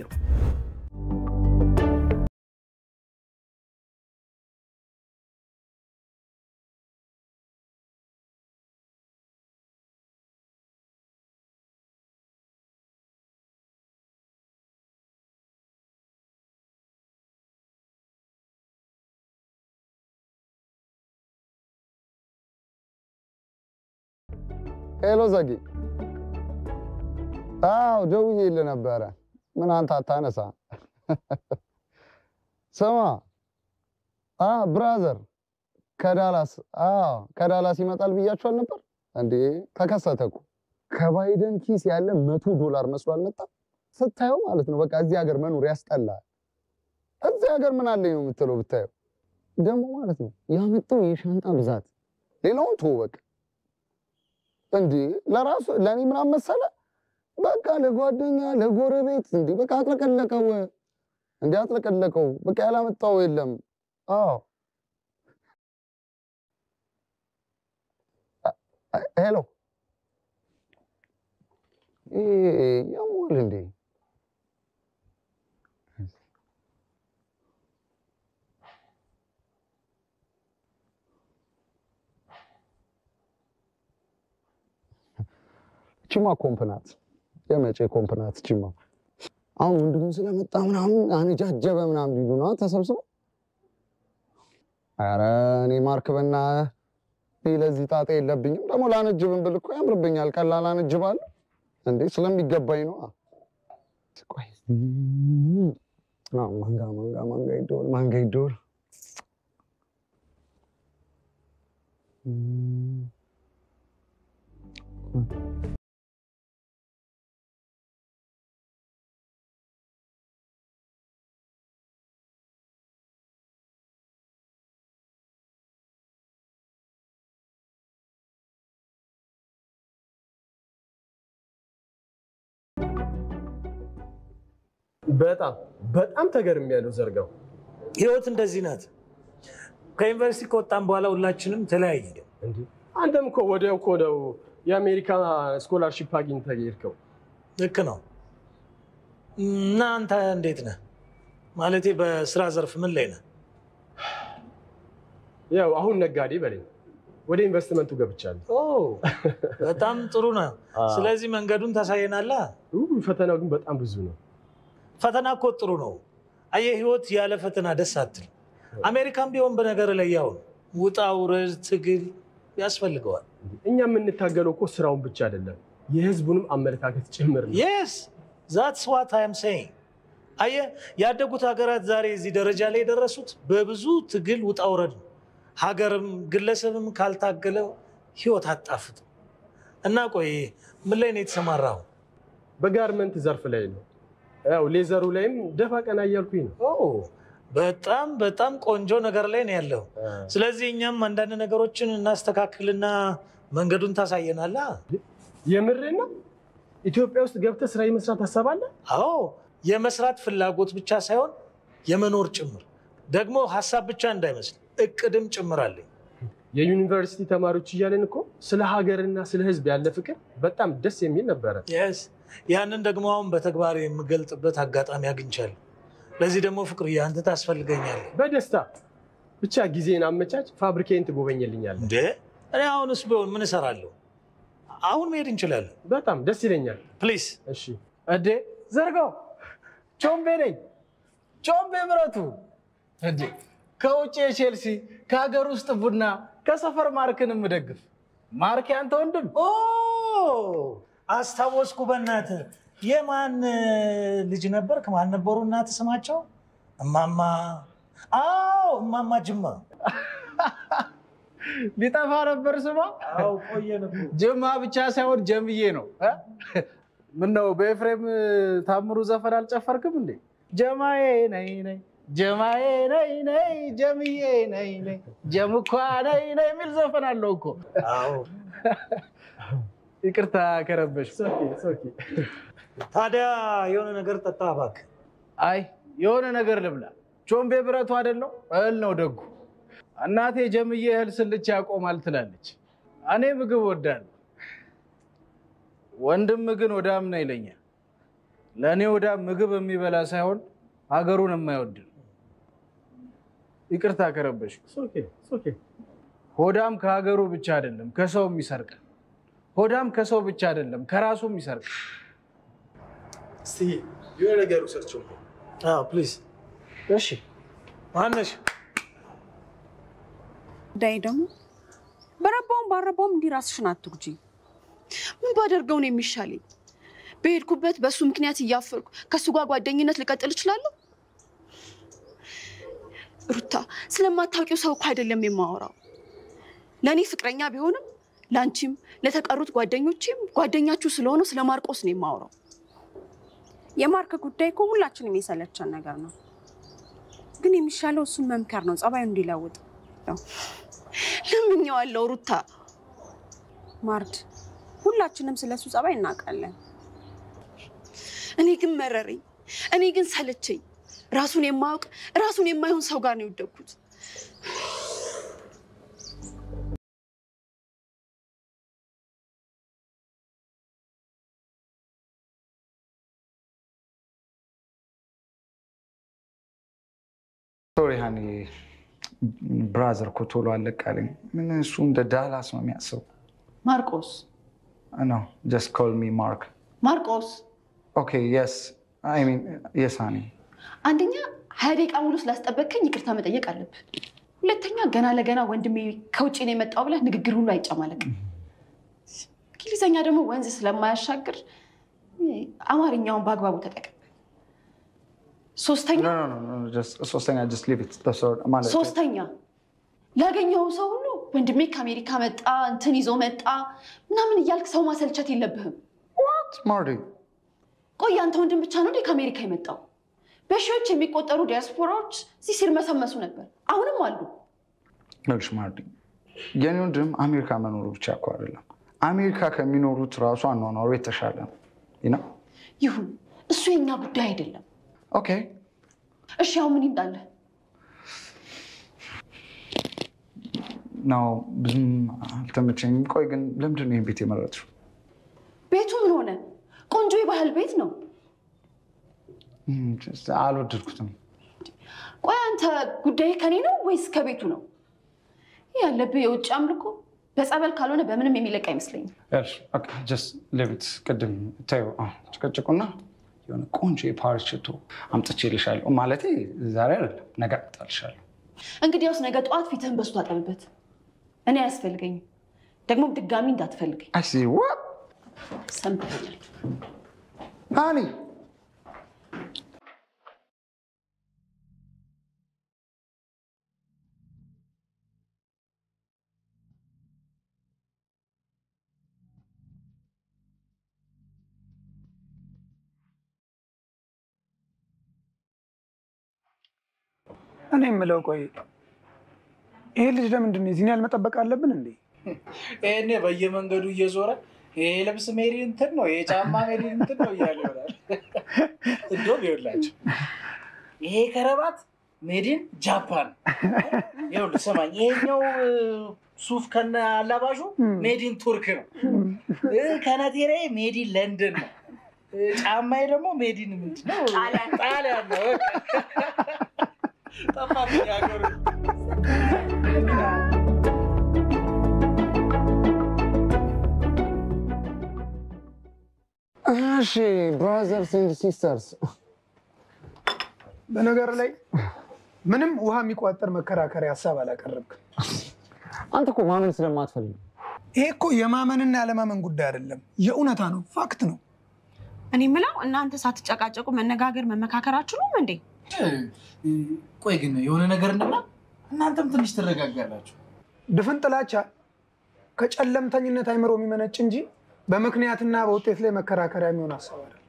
Speaker 12: ሄሎ ዘጊ። አዎ ደውዬልህ ነበረ። ምን አንተ አታነሳ? ስማ ብራዘር ከዳላስ ይመጣል ብያችሁ አልነበር እንዴ? ተከሰተ እኮ። ከባይደን ኪስ ያለ $100 መስሎ አልመጣም? ስታየው ማለት ነው በቃ እዚህ ሀገር መኖር ያስጠላል። እዚህ ሀገር ምን አለኝ ነው የምትለው ብታየው። ደግሞ ማለት ነው ያመጣው የሻንጣ ብዛት ሌላውን ተወው በቃ። እንዴ ለራሱ ለኔ ምናምን መሰለ በቃ ለጓደኛ ለጎረቤት እንዴ በቃ አጥለቀለቀው በቃ ያላመጣው የለም። ሄሎ ያሟል እንዴ? ቺማ ኮምፕናት የመቼ ኮምፕናት ቺማ አሁን ወንድሙ ስለመጣ ምናምን አንጃጀበ ምናምን ሊሉ ነው ተሰብስበው። ኧረ እኔ ማርክ በና ለዚህ ጣጣ የለብኝም። ደግሞ ላነጅብን ብል እኮ ያምርብኛል። ቀላል አንጅባለሁ እንዴ ስለሚገባኝ ነው። ቆይ ማንጋ ይደውል
Speaker 13: በጣም ተገርሚያለሁ ዘርጋው።
Speaker 14: ህይወት እንደዚህ ናት። ከዩኒቨርሲቲ ከወጣን በኋላ ሁላችንም ተለያየን።
Speaker 13: እንዴ አንተም እኮ ወዲያው እኮ ነው የአሜሪካ ስኮላርሺፕ አግኝተህ የሄድከው።
Speaker 14: ልክ ነው። እና አንተ እንዴት ነህ? ማለቴ በስራ ዘርፍ ምን ላይ ነህ?
Speaker 13: ያው አሁን ነጋዴ በለኝ። ወደ ኢንቨስትመንቱ ገብቻለሁ።
Speaker 14: በጣም ጥሩ ነው። ስለዚህ መንገዱን ታሳየናለህ።
Speaker 13: ፈተናው ግን በጣም ብዙ ነው።
Speaker 14: ፈተና እኮ ጥሩ ነው። አየህ ህይወት ያለ ፈተና ደስ አትል። አሜሪካም ቢሆን በነገር ላይ ያው ውጣ ውረድ ትግል ያስፈልገዋል።
Speaker 13: እኛ የምንታገለው እኮ ስራውን ብቻ አይደለም የህዝቡንም አመለካከት ጭምር ነው።
Speaker 14: Yes, that's what I am saying. አየህ ያደጉት ሀገራት ዛሬ እዚህ ደረጃ ላይ የደረሱት በብዙ ትግል ውጣ ውረድ ነው። ሀገርም ግለሰብም ካልታገለ ህይወት አጣፍጥ እና ቆይ ምን ላይ ነው የተሰማራው?
Speaker 13: በጋርመንት ዘርፍ ላይ ነው። ያው ሌዘሩ ላይም ደፋ ቀና እያልኩኝ ነው።
Speaker 14: በጣም ቆንጆ ነገር ላይ ነው ያለው። ስለዚህ እኛም አንዳንድ ነገሮችን እናስተካክልና መንገዱን ታሳየናላ።
Speaker 13: የምርና ኢትዮጵያ ውስጥ ገብተህ ስራ የመስራት ሐሳብ አለ?
Speaker 14: አዎ የመስራት ፍላጎት ብቻ ሳይሆን የመኖር ጭምር። ደግሞ ሐሳብ ብቻ እንዳይመስል እቅድም ጭምር አለኝ።
Speaker 13: የዩኒቨርሲቲ ተማሪዎች እያለን እኮ ስለ ሀገርና ስለ ህዝብ ያለ ፍቅር በጣም ደስ የሚል ነበረ።
Speaker 14: Yes, ያንን ደግሞ አሁን በተግባር የምገልጥበት አጋጣሚ አግኝቻለሁ። ለዚህ ደግሞ ፍቅርዬ አንተ ታስፈልገኛለህ።
Speaker 13: በደስታ ብቻ ጊዜን አመቻች፣ ፋብሪኬን ትጎበኝልኛለህ።
Speaker 14: እንዴ እኔ አሁንስ ቢሆን ምን እሰራለሁ? አሁን መሄድ እንችላለን።
Speaker 13: በጣም ደስ ይለኛል።
Speaker 14: ፕሊዝ።
Speaker 13: እሺ። እንዴ ዘርጋው ቾምቤ ነኝ።
Speaker 15: ቾምቤ ብረቱ እንዴ ከውጭ የቼልሲ ከሀገር ውስጥ ቡና ከሰፈር ማርክን የምደግፍ ማርክ ያንተ ወንድም።
Speaker 14: አስታወስኩ። በእናትህ የማን ልጅ ነበርክ? ማን ነበሩ እናትህ ስማቸው? እማማ። አዎ እማማ ጅማ።
Speaker 15: ሊጠፋ ነበር ስሟ።
Speaker 14: አዎ ቆየን እኮ።
Speaker 15: ጅማ ብቻ ሳይሆን ጀምዬ ነው። ምን ነው በኤፍሬም ታምሩ ዘፈን አልጨፈርክም እንዴ? ጀማዬ ነይ ነይ ጀማዬ ነይ ነይ ጀምዬ ነይ ነይ ጀምኳ ነይ ነይ የሚል ዘፈን አለው እኮ።
Speaker 14: አዎ
Speaker 15: ይቅርታ ከረበሽ።
Speaker 14: ታዲያ የሆነ ነገር ጠጣ እባክህ።
Speaker 15: አይ የሆነ ነገር ልብላ። ቾምቤ ብረቱ አይደለው እህል ነው ደጉ። እናቴ ጀምዬ እህል ስልቻ ያቆማል ትላለች። እኔ ምግብ ወዳለሁ። ወንድም ግን ወዳም ነው ይለኛል። ለእኔ ወዳም ምግብ የሚበላ ሳይሆን ሀገሩን የማይወድ ነው። ይቅርታ ከረበሽ። ሆዳም ከሀገሩ ብቻ አይደለም ከሰውም ይሰርቃል። ሆዳም ከሰው ብቻ አይደለም ከራሱም ይሰርቃል።
Speaker 13: እስቲ የሆነ ነገር ውሰድቸው።
Speaker 14: ፕሊዝ።
Speaker 13: እሺ ማነሽ?
Speaker 16: ዳይ ደግሞ በረባውም ባረባውም እንዲህ ራስሽን አትጉጂ። ምን ባደርገው ነው የሚሻለኝ? በሄድኩበት በሱ ምክንያት እያፈርኩ ከሱ ጋር ጓደኝነት ልቀጥል እችላለሁ? ሩታ ስለማታውቂው ሰው እኮ አይደለም የማወራው። ለኔ ፍቅረኛ ቢሆንም ላንቺም ለተቀሩት ጓደኞቼም ጓደኛችሁ ስለሆነ ስለማርቆስ ነው የማወራው።
Speaker 17: የማርክ ጉዳይ እኮ ሁላችንም የሰለቸን ነገር ነው። ግን የሚሻለው እሱን መምከር ነው ጸባዩ እንዲለውጥ።
Speaker 16: ለምኜዋለሁ ሩታ።
Speaker 17: ማርድ ሁላችንም ስለሱ ጸባይ እናውቃለን።
Speaker 16: እኔ ግን መረረኝ። እኔ ግን ሰለቸኝ። ራሱን የማያውቅ ራሱን የማይሆን ሰው ጋር ነው የወደኩት።
Speaker 18: ሶሪ ሃኒ ብራዘር እኮ ቶሎ አለቃለኝ። ምን እሱ እንደ ዳላስ ነው የሚያስበው።
Speaker 16: ማርቆስ
Speaker 18: No, just call me Mark.
Speaker 16: ማርቆስ
Speaker 18: Okay, yes. I mean, yes, honey.
Speaker 16: አንደኛ 20 ደቂቃ ሙሉ ስላስጠበቅከኝ ይቅርታ መጠየቅ አለብህ። ሁለተኛ ገና ለገና ወንድሜ ከውጪ ነው የመጣው ብለህ ንግግር ሁሉ አይጨማለቅ። እንግሊዘኛ ደግሞ ወንዝ ስለማያሻግር አማርኛውን በአግባቡ ተጠቀም። ሶስተኛ
Speaker 18: just leave it. That's all.
Speaker 16: ሶስተኛ ላገኘው ሰው ሁሉ ወንድሜ ከአሜሪካ መጣ እንትን ይዞ መጣ ምናምን እያልክ ሰው ማሰልቸት የለብህም።
Speaker 18: What, Marty?
Speaker 16: ቆይ አንተ ወንድም ብቻ ነው ከአሜሪካ የመጣው? በሺዎች የሚቆጠሩ ዲያስፖራዎች እዚህ ሲርመሰመሱ ነበር። አሁንም አሉ።
Speaker 18: ልጅ ማርዲ የኔ ወንድም አሜሪካ መኖሩ ብቻ እኮ አይደለም። አሜሪካ ከሚኖሩት ራሱ አኗኗሩ የተሻለ ነው።
Speaker 16: ይሁን፣ እሱ የኛ ጉዳይ አይደለም።
Speaker 18: ኦኬ
Speaker 16: እሺ፣ አሁን ምን ይምጣልህ?
Speaker 18: ነው ብዙም አልተመቸኝም። ቆይ ግን ለምንድን ነው ይሄን ቤት የመረጥሽው?
Speaker 16: ቤቱ ምን ሆነ? ቆንጆ የባህል ቤት ነው።
Speaker 18: አልወደድኩትም።
Speaker 16: ቆይ አንተ ጉዳይ ከኔ ነው ወይስ ከቤቱ ነው? ያለብህ የውጭ አምልኮ በጸበል ካልሆነ በምንም የሚለቅ አይመስለኝም።
Speaker 18: ቅድም ተይው ጭቅጭቁና የሆነ ቆንጆ የፓሪስ ሽቶ አምጥቼልሻለሁ። ማለቴ ዛሬ አይደለም ነገ አምጣልሻለሁ።
Speaker 16: እንግዲያውስ ነገ ጠዋት ፊትህን በሱ አጠብበት። እኔ አያስፈልገኝም። ደግሞ ድጋሚ እንዳትፈልገኝ። ሰምተኛል
Speaker 18: ሃኒ።
Speaker 19: እኔ የምለው ቆይ ይሄ ልጅ ለምንድን ነው እዚህ ያህል መጠበቅ አለብን እንዴ?
Speaker 15: ይሄኔ በየመንገዱ እየዞረ ይሄ ልብስ ሜሪ እንትን ነው ይሄ ጫማ ሜሪ እንትን ነው እያለ ይሆናል። እንደውም ይኸውላችሁ ይሄ ከረባት ሜዲን ጃፓን ይኸውልህ ስማኝ፣ ይሄኛው ሱፍ ከነ አላባሹ ሜዲን ቱርክ ነው፣ ከነቴሬ ሜዲን ለንደን ነው፣ ጫማዬ ደግሞ ሜዲን ምንድን ነው ጣሊያን ነው። ጠፋብኝ ሀገሩ።
Speaker 12: እሺ ብራዘርስ ኤንድ ሲስተርስ፣
Speaker 19: በነገር ላይ ምንም ውሃ የሚቋጠር መከራከሪያ ሀሳብ አላቀረብክም።
Speaker 12: አንተ እኮ ማመን ስለማትፈልግ።
Speaker 19: ይሄ እኮ የማመንና ያለማመን ጉዳይ አይደለም፣ የእውነታ ነው፣ ፋክት ነው።
Speaker 17: እኔ የምለው እናንተ ሳትጨቃጨቁ መነጋገር መመካከር አትችሉም እንዴ?
Speaker 15: ቆይ ግን የሆነ ነገር እንብላ፣ እናንተም ትንሽ ትረጋጋላችሁ።
Speaker 19: ድፍን ጥላቻ ከጨለምተኝነት አይምሮ የሚመነጭ እንጂ በምክንያትና በውጤት ላይ መከራከሪያ የሚሆን ሀሳብ አይደለም።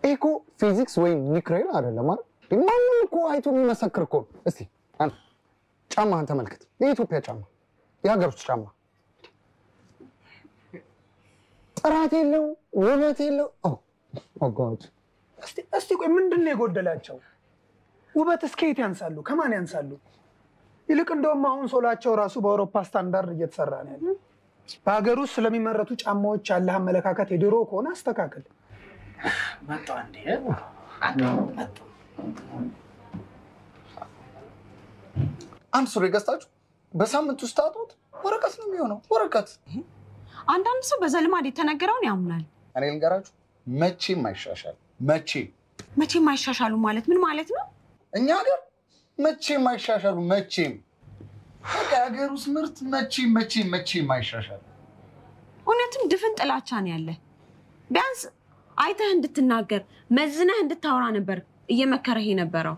Speaker 12: ይሄ እኮ ፊዚክስ ወይም ኒውክሌር አይደለም አይደል? ማንም እኮ አይቶ የሚመሰክር እኮ። እስቲ ጫማህን ተመልከት፣ የኢትዮጵያ ጫማ የሀገር ውስጥ ጫማ ጥራት የለው ውበት የለው። ኦ ጋድ
Speaker 19: እስቲ ቆይ ምንድነው የጎደላቸው? ውበት እስከየት ያንሳሉ? ከማን ያንሳሉ? ይልቅ እንደውም አሁን ሶላቸው ራሱ በአውሮፓ ስታንዳርድ እየተሰራ ነው ያለው። በሀገር ውስጥ ስለሚመረቱ ጫማዎች ያለህ አመለካከት የድሮ ከሆነ አስተካክል።
Speaker 15: መጣ እንዴ?
Speaker 18: አንድ ሱሪ ገዝታችሁ በሳምንት ውስጥ ታጡት ወረቀት ነው የሚሆነው። ወረቀት
Speaker 17: አንዳንድ ሰው በዘልማድ የተነገረውን ያምናል።
Speaker 18: እኔ ልንገራችሁ መቼም አይሻሻል።
Speaker 17: መቼም አይሻሻሉ ማለት ምን ማለት ነው?
Speaker 18: እኛ ሀገር መቼም አይሻሻሉ። መቼም በቃ የሀገር ውስጥ ምርት መቼም አይሻሻል።
Speaker 17: እውነትም ድፍን ጥላቻ ነው ያለ። ቢያንስ አይተህ እንድትናገር መዝነህ እንድታወራ ነበር እየመከረህ የነበረው።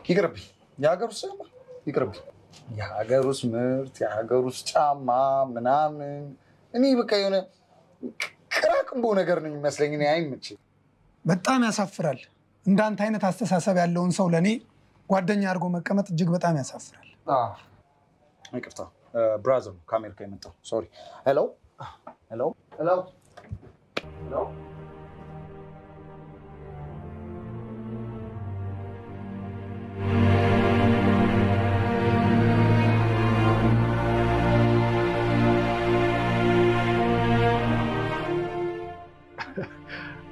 Speaker 18: ይቅርብኝ፣ የሀገር ውስጥ ጫማ ይቅርብኝ። የሀገር ውስጥ ምርት፣ የሀገር ውስጥ ጫማ ምናምን እኔ በቃ የሆነ ቅራቅንቦ ነገር ነው የሚመስለኝ። እኔ አይመችም።
Speaker 19: በጣም ያሳፍራል። እንዳንተ አይነት አስተሳሰብ ያለውን ሰው ለኔ ጓደኛ አድርጎ መቀመጥ እጅግ በጣም ያሳፍራል።
Speaker 18: ይቅርታ ብራዘር ከአሜሪካ የመጣው ሶሪ። ሄሎ ሄሎ ሄሎ ሄሎ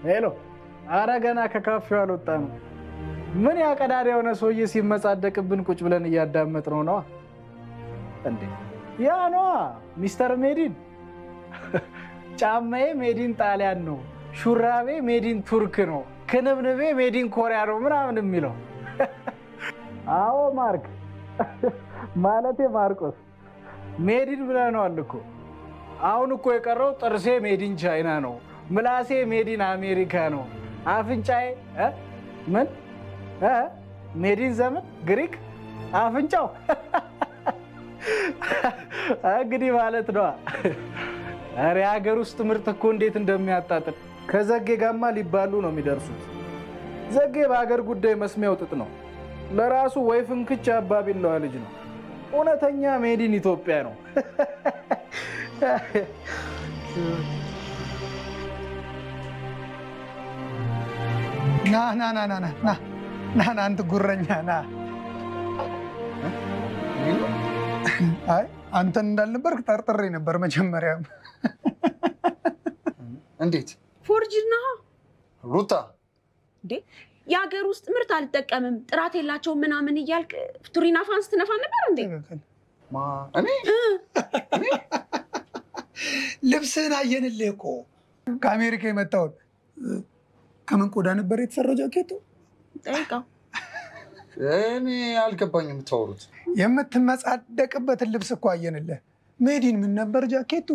Speaker 15: ሄሎ አረ ገና ከካፌው አልወጣም። ምን ያቀዳዳ የሆነ ሰውዬ ሲመጻደቅብን ቁጭ ብለን እያዳመጥነው ነው እንዴ? ያ ነዋ ሚስተር ሜዲን። ጫማዬ ሜዲን ጣሊያን ነው፣ ሹራቤ ሜዲን ቱርክ ነው፣ ክንብንቤ ሜዲን ኮሪያ ነው ምናምን የሚለው። አዎ ማርክ ማለቴ ማርቆስ ሜዲን ብለነዋል እኮ። አሁን እኮ የቀረው ጥርሴ ሜዲን ቻይና ነው፣ ምላሴ ሜዲን አሜሪካ ነው፣ አፍንጫዬ ምን ሜዲን ዘመን ግሪክ አፍንጫው እንግዲህ ማለት ነው። ኧረ የሀገር ውስጥ ምርት እኮ እንዴት እንደሚያጣጥል ከዘጌ ጋማ ሊባሉ ነው የሚደርሱት። ዘጌ በሀገር ጉዳይ መስሚያው ጥጥ ነው። ለራሱ ወይ ፍንክች አባቢለዋ ልጅ ነው። እውነተኛ ሜዲን ኢትዮጵያ ነው።
Speaker 19: ና አንተ ጉረኛ ና። አይ አንተን እንዳልነበርክ ጠርጥሬ ነበር መጀመሪያም።
Speaker 18: እንዴት
Speaker 17: ፎርጅድ ነህ
Speaker 18: ሩታ?
Speaker 17: እንዴ የሀገር ውስጥ ምርት አልጠቀምም ጥራት የላቸው ምናምን እያልክ ቱሪና ፋንስ ትነፋ ነበር እንዴ?
Speaker 18: እኔ
Speaker 19: ልብስህን አየንልህ እኮ ከአሜሪካ የመጣውን። ከምን ቆዳ ነበር የተሰራው ጃኬቱ?
Speaker 17: ጠይቀው።
Speaker 18: እኔ አልገባኝም የምታወሩት።
Speaker 19: የምትመጻደቅበትን ልብስ እኮ አየንልህ። ሜዲን ምን ነበር ጃኬቱ?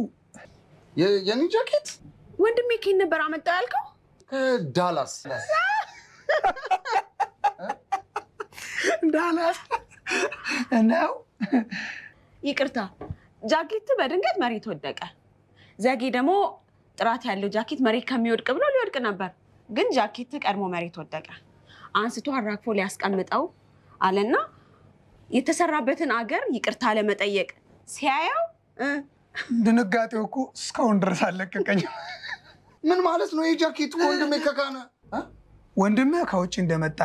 Speaker 18: የኔ ጃኬት
Speaker 17: ወንድሜ ከየት ነበር አመጣው ያልከው?
Speaker 18: ከዳላስ።
Speaker 19: ዳላስ ነው።
Speaker 17: ይቅርታ ጃኬት በድንገት መሬት ወደቀ። ዘጌ ደግሞ ጥራት ያለው ጃኬት መሬት ከሚወድቅ ብሎ ሊወድቅ ነበር፣ ግን ጃኬት ቀድሞ መሬት ወደቀ። አንስቶ አራግፎ ሊያስቀምጠው አለና የተሰራበትን አገር ይቅርታ ለመጠየቅ ሲያየው
Speaker 19: ድንጋጤው እኮ እስካሁን ድረስ አለቀቀኝም።
Speaker 18: ምን ማለት ነው? የጃኬቱ ወንድሜ ከካነ
Speaker 19: ወንድሜ ከውጭ እንደመጣ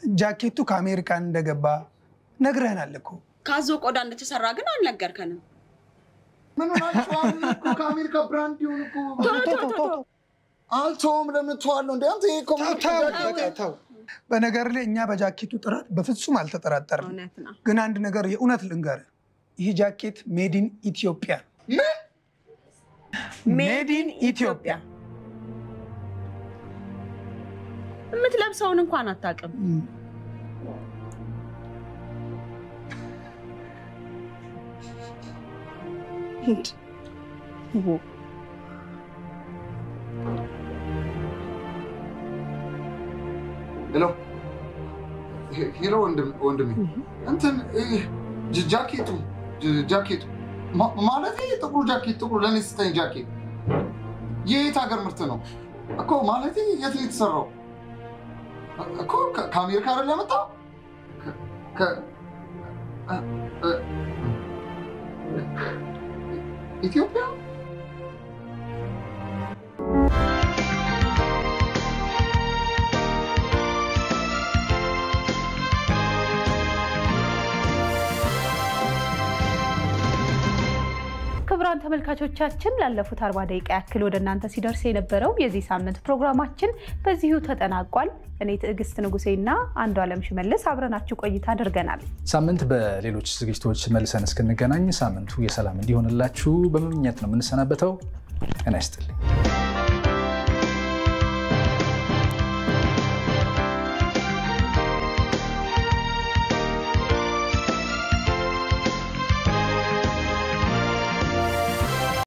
Speaker 19: ጃኬቱ ከአሜሪካን እንደገባ ነግረህናል እኮ።
Speaker 17: ካዞ ቆዳ እንደተሰራ ግን አልነገርከንም።
Speaker 18: ምን ሆናችኋል እኮ? ከአሜሪካ ብራንድ ይሁን እኮ አልተውም። ለምን ትዋለው እንዴ አንተ? ይሄ
Speaker 19: ተው። በነገር ላይ እኛ በጃኬቱ ጥራት በፍጹም አልተጠራጠርንም። ግን አንድ ነገር የእውነት ልንገርህ፣ ይህ ጃኬት ሜዲን ኢትዮጵያ። ሜዲን ኢትዮጵያ።
Speaker 17: የምትለብሰውን እንኳን አታውቅም።
Speaker 18: ሄሎ ወንድሜ እንትን ጃኬቱ ማለት ጥቁሩ ጃኬት ጥቁሩ ለእኔ ስጠኝ ጃኬት የት ሀገር ምርት ነው እኮ? ማለት የት ነው የተሰራው እኮ? ከአሜሪካ አይደል ያመጣው? ኢትዮጵያ
Speaker 2: ክቡራን ተመልካቾቻችን ላለፉት 40 ደቂቃ ያክል ወደ እናንተ ሲደርስ የነበረው የዚህ ሳምንት ፕሮግራማችን በዚሁ ተጠናቋል። እኔ ትዕግስት ንጉሴና አንዱ ዓለም ሽመልስ አብረናችሁ ቆይታ አድርገናል።
Speaker 1: ሳምንት በሌሎች ዝግጅቶች መልሰን እስክንገናኝ ሳምንቱ የሰላም እንዲሆንላችሁ በመመኘት ነው የምንሰናበተው። ጤና ይስጥልኝ።